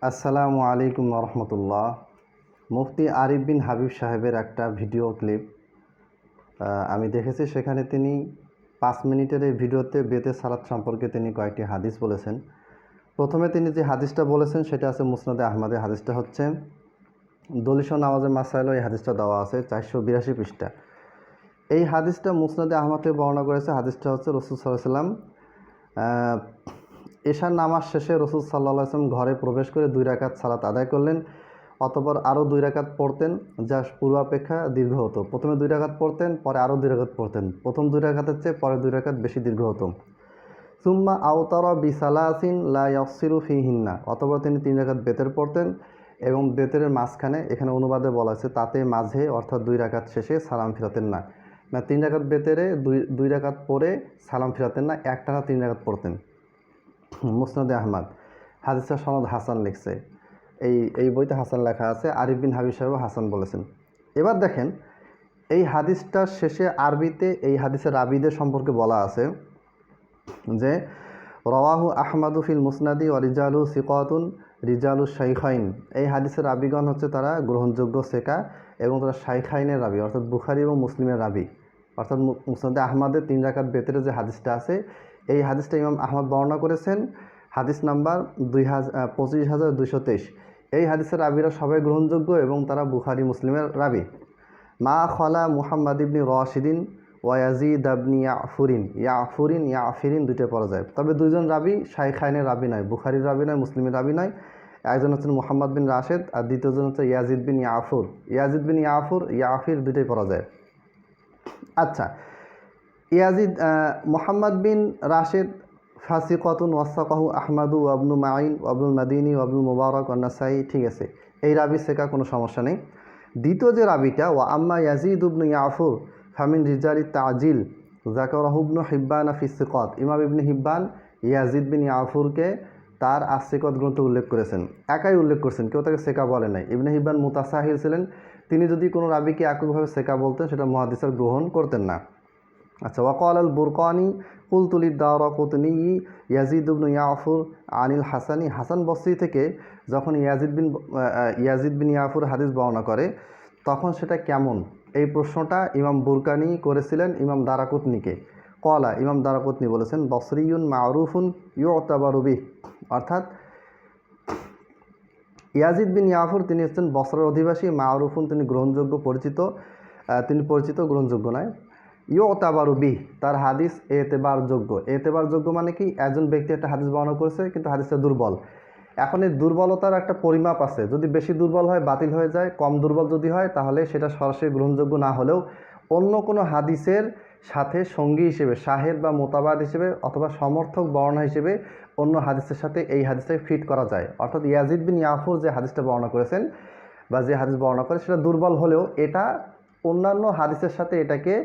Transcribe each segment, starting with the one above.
আসসালামু আলাইকুম রহমতুল্লাহ। মুফতি আরিফ বিন হাবিব সাহেবের একটা ভিডিও ক্লিপ আমি দেখেছি। সেখানে তিনি 5 মিনিটের এই ভিডিওতে বেতে সালাত সম্পর্কে তিনি কয়েকটি হাদিস বলেছেন। প্রথমে তিনি যে হাদিসটা বলেছেন সেটা আছে মুসনাদে আহমদে। হাদিসটা হচ্ছে দলিশ নামাজের মাসাইল। এই হাদিসটা দেওয়া আছে 482 পৃষ্ঠা। এই হাদিসটা মুসনাদে আহমদে বর্ণনা করেছে। হাদিসটা হচ্ছে রাসূল সাল্লাল্লাহু আলাইহি ওয়াসাল্লাম এশার নামাজ শেষে রাসূল সাল্লাল্লাহু আলাইহি ওয়াসাল্লাম ঘরে প্রবেশ করে 2 রাকাত সালাত আদায় করলেন। অতঃপর আরও 2 রাকাত পড়তেন, যা পূর্বাপেক্ষা দীর্ঘ হতো। প্রথমে 2 রাকাত পড়তেন, পরে আরও 2 রাকাত পড়তেন। প্রথম 2 রাকাতের চেয়ে পরে 2 রাকাত বেশি দীর্ঘ হতো। সুম্মা আওতারা বিসালাসিন লা ইয়াফসিলু ফিহিন্না। অতঃপর তিনি 3 রাকাত বেতের পড়তেন এবং বেতের মাঝখানে, এখানে অনুবাদে বলা আছে তাতে মাঝে, অর্থাৎ 2 রাকাত শেষে সালাম ফিরাতেন না। 3 রাকাত বেতেরে 2 রাকাত পরে সালাম ফিরাতেন না, একটানা 3 রাকাত পড়তেন। মুসনাদে আহমদ। হাদিসের সনদ হাসান লিখছে। এই বইতে হাসান লেখা আছে। আরিফ বিন হাবিব সাহেব হাসান বলেছেন। এবার দেখেন, এই হাদিসটার শেষে আরবিতে এই হাদিসের রাবিদের সম্পর্কে বলা আছে যে রওয়াহু আহমাদু ফিল মুসনাদি ওয়া রিজালু সিকাতুন রিজালু শাইখাইন। এই হাদিসের রাবিগণ হচ্ছে তারা গ্রহণযোগ্য সেকা এবং তারা শাইখাইনের রাবি, অর্থাৎ বুখারী এবং মুসলিমের রাবি। অর্থাৎ মুসনাদে আহমদের 3 রাকাত বেতের যে হাদিসটা আছে, এই হাদিসটা ইমাম আহমদ বর্ণনা করেছেন। হাদিস নাম্বার 25,223। এই হাদিসের রাবিরা সবাই গ্রহণযোগ্য এবং তারা বুখারী মুসলিমের রাবি। মা খলা মুহাম্মদ ইবনি রশিদিন ওয়া ইয়াজিদ ইবনি ইয়াফিরিন দুইটা পড়া যায়। তবে 2 জন রাবি শাইখাইনের রাবি নয়, বুখারীর রাবি নয়, মুসলিমের রাবি নয়। একজন হচ্ছেন মুহাম্মদ বিন রাশেদ আর দ্বিতীয়জন হচ্ছে ইয়াজিদ বিন ইয়াফির দুইটাই পড়া যায়। আচ্ছা, মুহাম্মদ বিন রাশেদ ফাসিকাতুন ওয়াসাকাহু আহমাদু ওয়াবনু মাইন ওয়াবনুল মাদিনী ওয়াবনুল মুবারক ওয়ান্নাসাই। ঠিক আছে, এই রাবি শেখা কোনো সমস্যা নেই। দ্বিতীয় যে রাবিটা, ওয়া আম্মা ইয়াজিদ ইবনু ইয়াফুর ফামিন রিজালি তাজিল যাকারাহু ইবনু হিব্বান ফি সিকাত। ইমাম ইবনে হিব্বান ইয়াজিদ বিন ইয়াফুরকে তার আসিকত গ্রন্থে উল্লেখ করেছেন। একাই উল্লেখ করেছেন, কেউ তাকে সেকা বলে নাই। ইবনে হিব্বান মুতাসাহিল ছিলেন। তিনি যদি কোনো রাবিকে এককভাবে সেকা বলতেন, সেটা মুহাদ্দিসরা গ্রহণ করতেন না। আচ্ছা, ওয়াকাল আল বুরকানি কুলতুল দারাকুতনি ইয়াজিদ ইবনু ইয়াফুর আনিল হাসানি। হাসান বসরি থেকে যখন ইয়াজিদ বিন ইয়াফুর হাদিস বর্ণনা করে, তখন সেটা কেমন, এই প্রশ্নটা ইমাম বুরকানি করেছিলেন ইমাম দারাকুতনিকে। কলা, ইমাম দারাকুতনি বলেছেন বসরিউন মারুফুন ইউতাবারু বিহ। অর্থাৎ ইয়াজিদ বিন ইয়াফুর তিনি হচ্ছেন বসরের অধিবাসী। মারুফুন তিনি গ্রহণযোগ্য, পরিচিত। তিনি পরিচিত, গ্রহণযোগ্য নয়। ইউতাবারু বিহ, তার হাদিস এতেবারযোগ্য। এতেবারযোগ্য মানে কি, একজন ব্যক্তি একটা হাদিস বর্ণনা করেছে কিন্তু হাদিসটা দুর্বল। এখন এই দুর্বলতার একটা পরিমাপ আছে। যদি বেশি দুর্বল হয় বাতিল হয়ে যায়, কম দুর্বল যদি হয় তাহলে সেটা সরাসরি গ্রহণযোগ্য না হলেও অন্য কোনো হাদিসের সাথে সঙ্গী হিসেবে, শাহেদ বা মোতাবাদ হিসেবে অথবা সমর্থক বর্ণনা হিসেবে অন্য হাদিসের সাথে এই হাদিসটাকে ফিট করা যায়। অর্থাৎ ইয়াজিদ বিন ইয়াফুর যে হাদিসটা বর্ণনা করেছেন বা যে হাদিস বর্ণনা করে, সেটা দুর্বল হলেও এটা অন্যান্য হাদিসের সাথে এটাকে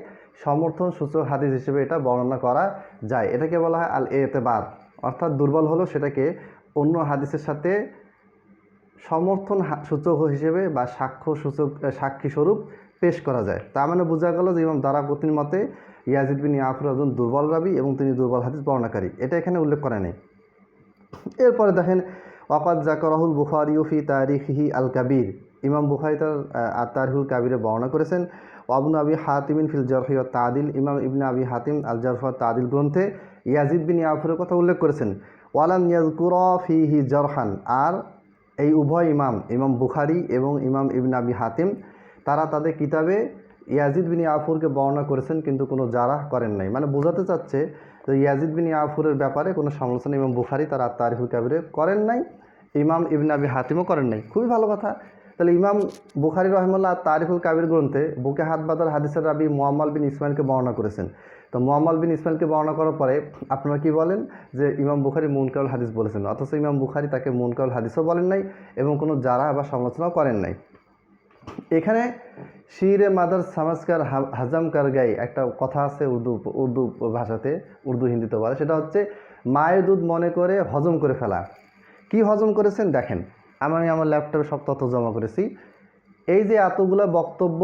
সমর্থন সূচক হাদিস হিসেবে এটা বর্ণনা করা যায়। এটাকে বলা হয় আল এতেবার। অর্থাৎ দুর্বল হলেও সেটাকে অন্য হাদিসের সাথে সমর্থন সূচক হিসেবে বা সাক্ষী স্বরূপ পেশ করা যায়। তার মানে বোঝা গেল যে ইমাম দারাকুতনির মতে ইয়াজিদ বিন ইয়াফুর একজন দুর্বল রাবি এবং তিনি দুর্বল হাদিস বর্ণনাকারী। এটা এখানে উল্লেখ করে নেই। এরপরে দেখেন, ওয়াকাদ যাকারাহুল বুখারী ফি তারিখিহি আল কাবীর। ইমাম বুখারী তার তারিহুল কাবীরে বর্ণনা করেছেন। ইবনে আবি হাতিমিন ফিল জারহি ওয়াত তাদিল। ইমাম ইবনে আবি হাতিম আল জারহ ওয়াত তাদিল গ্রন্থে ইয়াজিদ বিন ইয়াফুরের কথা উল্লেখ করেছেন। ওয়ালাম ইয়াযকুরা ফিহি জারহান। আর এই উভয় ইমাম বুখারী এবং ইমাম ইবনে আবি হাতিম, তারা তাদের কিতাবে ইয়াজিদ বিন ইয়াফুরকে বর্ণনা করেছেন কিন্তু কোনো জারাহ করেন নাই। মানে বোঝাতে চাচ্ছে যে ইয়াজিদ বিন ইয়াফুরের ব্যাপারে কোনো সমালোচনা ইমাম বুখারী তার তারিহুল কাবীরে করেন নাই, ইমাম ইবনে আবি হাতিমও করেন নাই। খুবই ভালো কথা। তাহলে ইমাম বুখারী রাহিমাহুল্লাহ তারিহুল কাবীর গ্রন্থে বুকে হাত বাঁধার হাদিসের রাবি মুআম্মাল বিন ইসমাইলকে বর্ণনা করেছেন। তো মুআম্মাল বিন ইসমাইলকে বর্ণনা করার পরে আপনারা কি বলেন যে ইমাম বুখারী মুনকারুল হাদিস বলেছেন, অথচ ইমাম বুখারী তাকে মুনকারুল হাদিসও বলেন নাই এবং কোনো জারাহ বা সমালোচনাও করেন নাই। এখানে শিরে মাদার সামাজকার হাজাম কারগাই একটা কথা আছে উর্দু ভাষাতে, উর্দু হিন্দিতে বলে, সেটা হচ্ছে মায়ের দুধ মনে করে হজম করে ফেলা। কি হজম করেছেন দেখেন, আমি আমার ল্যাপটপে সব তথ্য জমা করেছি। এই যে এতগুলো বক্তব্য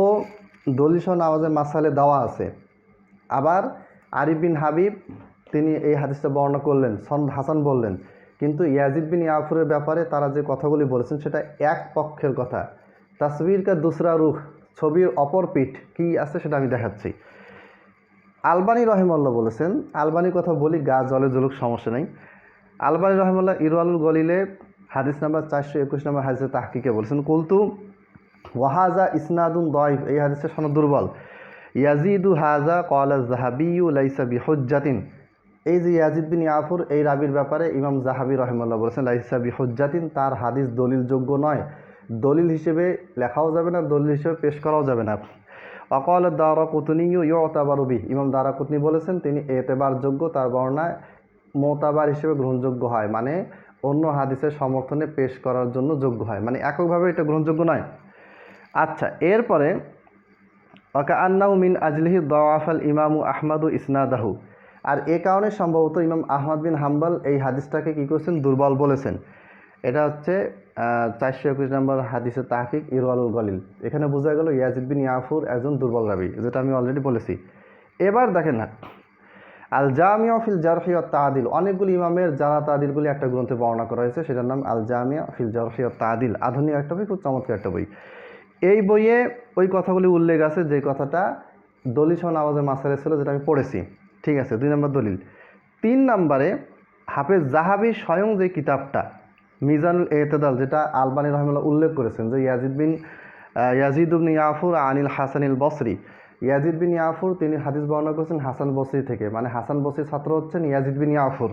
দলিশ নামাজের মাসালে দেওয়া আছে, আবার আরিফ বিন হাবিব তিনি এই হাদিসটা বর্ণনা করলেন, সনদ হাসান বললেন, কিন্তু ইয়াজিদ বিন ইয়াফুরের ব্যাপারে তারা যে কথাগুলি বলেছেন সেটা এক পক্ষের কথা। তাসবির কা দুসরা রুখ, ছবির অপর পিঠ কী আছে সেটা আমি দেখাচ্ছি। আলবানী রহিমাল্লাহ বলেছেন, আলবানীর কথা বলি, গা জলে জলুক, সমস্যা নেই। আলবানী রহিমাল্লাহ ইরওয়ালুল গলিলে হাদিস নাম্বার 421 নম্বর হাদিসে তাহকিকে বলেছেন, কুলতু ওয়াহাজা ইসনাদুন দয়ফ, এই হাদিসের সনদ দুর্বল। ইয়াজিদু হাজা ক্বালা যাহাবিয়্যু লাইসা বিহুজ্জাতিন, এই যে ইয়াজিদ বিন ইয়াফুর এই রাবির ব্যাপারে ইমাম যাহাবি রহিমাল্লাহ বলেছেন লাইসা বিহুজ্জাতিন, তার হাদিস দলিলযোগ্য নয়, দলিল হিসেবে লেখাও যাবে না, দলিল হিসেবে পেশ করাও যাবে না। অকাল দারাকুতনিয়্যু ইউতাবারু বিহি, ইমাম দারাকুতনি বলেছেন তিনি এতেবারযোগ্য, তার বর্ণনায় মোতাবার হিসেবে গ্রহণযোগ্য হয়, মানে অন্য হাদিসের সমর্থনে পেশ করার জন্য যোগ্য হয়, মানে এককভাবে এটা গ্রহণযোগ্য নয়। আচ্ছা, এরপরে ওয়াকা আন্নাহু মিন আজলিহি দাওয়াফাল ইমামু আহমাদু ইসনাদাহু, আর এ কারণে সম্ভবত ইমাম আহমদ বিন হাম্বল এই হাদিসটাকে কী করেছেন, দুর্বল বলেছেন। এটা হচ্ছে 421 নম্বর হাদিসের তাহকিক ইরওয়ালুল গলিল। এখানে বোঝা গেল ইয়াজিদ বিন ইয়াফুর একজন দুর্বল রাবি, যেটা আমি অলরেডি বলেছি। এবার দেখেন না, আল জামিয়া ফিল জারহি ওয়াত তাআদিল, অনেকগুলি ইমামের যারা তাদিলগুলি একটা গ্রন্থে বর্ণনা করা হয়েছে, সেটার নাম আল জামিয়া ফিল জারহি ওয়াত তাআদিল। আধুনিক একটা বই, খুব চমৎকার একটা বই। এই বইয়ে ওই কথাগুলি উল্লেখ আছে যে কথাটা দলিল সহ নামাজের মাসাইলে ছিল, যেটা আমি পড়েছি। ঠিক আছে, 2 নম্বর দলিল। 3 নম্বরে হাফেজ যাহাবি স্বয়ং যে কিতাবটা মিজানুল এতেদাল, যেটা আলবানী রহিমাল্লাহ উল্লেখ করেছেন যে ইয়াজিদ বিন ইয়াফুর আনিল হাসানিল বসরি, ইয়াজিদ বিন ইয়াফুর তিনি হাদিস বর্ণনা করেছেন হাসান বসরি থেকে, মানে হাসান বসরির ছাত্র হচ্ছেন ইয়াজিদ বিন ইয়াফুর।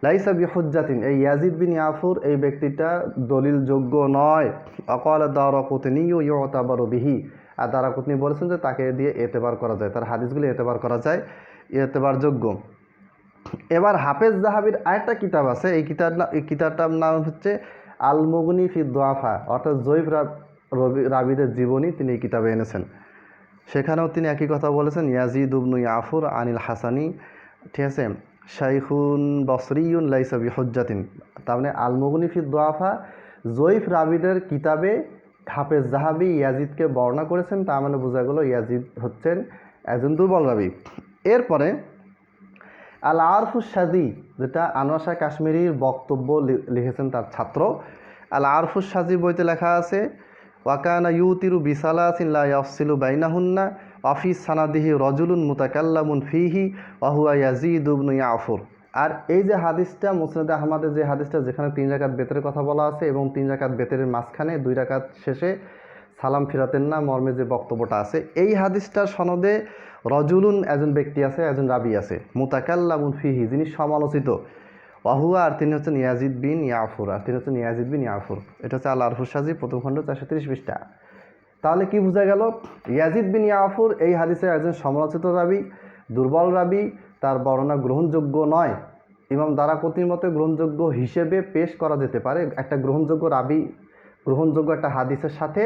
লাইসা বিহুজ্জাতিন, এই ইয়াজিদ বিন ইয়াফুর এই ব্যক্তিটা দলিলযোগ্য নয়। অকাল দারাকুতনিয়্যু ইউতাবারু বিহি, আর দারাকুতনি বলেছেন যে তাকে দিয়ে এতেবার করা যায়, তার হাদিসগুলি এতেবার করা যায়, এতেবারযোগ্য। এবার হাফেজ যাহাবির আরেকটা কিতাব আছে, এই কিতাবটার নাম হচ্ছে আল মুগনি ফি দুআফা, অর্থাৎ জয়ীফ রাবিদের জীবনী তিনি এই কিতাবে এনেছেন। সেখানেও তিনি একই কথা বলেছেন, ইয়াজিদ ইবনু ইয়াফুর আনিল হাসানি, ঠিক আছে, শাইখুন বসরিউন লাইসা বিহুজ্জাতিন। তার মানে আল মুগনি ফি দুআফা জয়ীফ রাবিদের কিতাবে হাফেজ যাহাবি ইয়াজিদকে বর্ণনা করেছেন, তার মানে বোঝা গেল ইয়াজিদ হচ্ছেন একজন দুর্বল রাবি। এরপরে আল আরফুস সাজি, যেটা আনোয়ার শাহ কাশ্মীরির বক্তব্য লিখেছেন তার ছাত্র। আল আরফুস সাজি বইতে লেখা আছে, ওয়াকানা ইউতিরু বিসালাসিন লা ইয়াফসিলু বাইনাহুন্না অফিস সানাদিহি রজুলুন মুতাকাল্লামুন ফিহি ওয়া হুয়া ইয়াজিদ ইবনু ইয়াফুর। আর এই যে হাদিসটা মুসনাদে আহমদের যে হাদিসটা, যেখানে 3 রাকাত বেতের কথা বলা আছে এবং 3 রাকাত বেতের মাঝখানে 2 রাকাত শেষে সালাম ফিরাতেন না মর্মে যে বক্তব্যটা আছে, এই হাদিসটার সনদে রজুলুন একজন ব্যক্তি আছে, একজন রাবি আছে, মুতাকাল্লামুন ফিহি যিনি সমালোচিত, ওয়াহুয়া আর তিনি হচ্ছেন ইয়াজিদ বিন ইয়াফুর, আর তিনি হচ্ছেন ইয়াজিদ বিন ইয়াফুর। এটা হচ্ছে আল আরফুস সাজি, প্রথম খণ্ড 430 পৃষ্ঠা। তাহলে কি বোঝা গেল, ইয়াজিদ বিন ইয়াফুর এই হাদিসের একজন সমালোচিত রাবি, দুর্বল রাবি, তার বর্ণনা গ্রহণযোগ্য নয়। ইমাম দারাকুতনির মতে গ্রহণযোগ্য হিসেবে পেশ করা যেতে পারে, একটা গ্রহণযোগ্য রাবি, গ্রহণযোগ্য একটা হাদিসের সাথে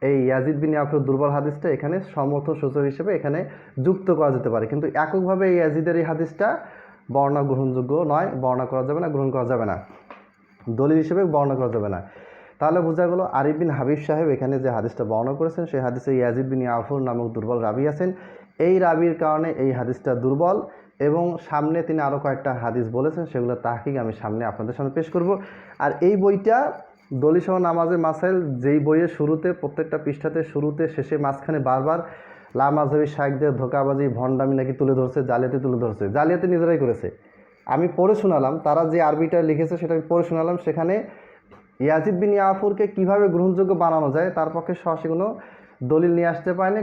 এই ইয়াজিদ বিন ইয়াফুর দুর্বল হাদিসটা এখানে সমর্থন সূচক হিসেবে এখানে যুক্ত করা যেতে পারে, কিন্তু এককভাবে এই ইয়াজিদের এই হাদিসটা বর্ণনা গ্রহণযোগ্য নয়, বর্ণনা করা যাবে না, গ্রহণ করা যাবে না, দলিল হিসেবে বর্ণনা করা যাবে না। তাহলে বোঝা গেল আরিফ বিন হাবিব সাহেব এখানে যে হাদিসটা বর্ণনা করেছেন, সেই হাদিসে ইয়াজিদ বিন ইয়াফুর নামক দুর্বল রাবি আছেন। এই রাবির কারণে এই হাদিসটা দুর্বল, এবং সামনে তিনি আরও কয়েকটা হাদিস বলেছেন, সেগুলো তাহকিক আমি সামনে আপনাদের সামনে পেশ করব। আর এই বইটা দলিল সহ নামাজের মাসাইল, যেই বইয়ের শুরুতে প্রত্যেকটা পৃষ্ঠাতে শুরুতে শেষে মাঝখানে বারবার লা মাযহাবি শাইখদের ধোঁকাবাজি ভণ্ডামি নাকি তুলে ধরছে, জালিয়াতি তুলে ধরছে, জালিয়াতি নিজেরাই করেছে। আমি পড়ে শোনালাম, তারা যে আরবিটা লিখেছে সেটা আমি পড়ে শোনালাম, সেখানে ইয়াজিদ বিন ইয়াফুরকে কীভাবে গ্রহণযোগ্য বানানো যায় তার পক্ষে সরাসরি কোনো দলিল নিয়ে আসতে পারেনি,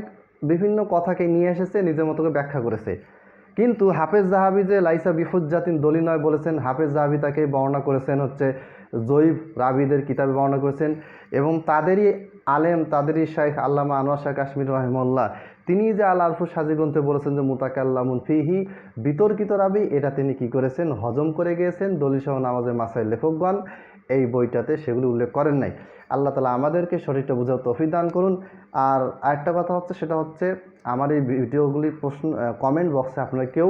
বিভিন্ন কথাকে নিয়ে এসেছে, নিজের মতো করে ব্যাখ্যা করেছে। কিন্তু হাফেজ যাহাবি যে লাইসা বিহুজ্জাতিন দলিল নয় বলেছেন, হাফেজ যাহাবি তাকে বর্ণনা করেছেন হচ্ছে জয়ীফ রাবিদের কিতাবে বর্ণনা করেছেন, এবং তাদেরই আলেম, তাদেরই শাইখ আল্লামা আনোয়ার শাহ কাশ্মীর রহিমাহুল্লাহ তিনি যে আল আরফুস সাজি গ্রন্থে বলেছেন যে মুতাকাল্লামুন ফিহি বিতর্কিত রাবি, এটা তিনি কি করেছেন, হজম করে গিয়েছেন। দলিল সহ নামাজের মাসাইল লেখকগণ এই বইটাতে সেগুলি উল্লেখ করেন নাই। আল্লাহ তাআলা আমাদেরকে সঠিকটা বোঝার তৌফিক দান করুন। আর আরেকটা কথা হচ্ছে, সেটা হচ্ছে আমার এই ভিডিওগুলির প্রশ্ন কমেন্ট বক্সে আপনারা কেউ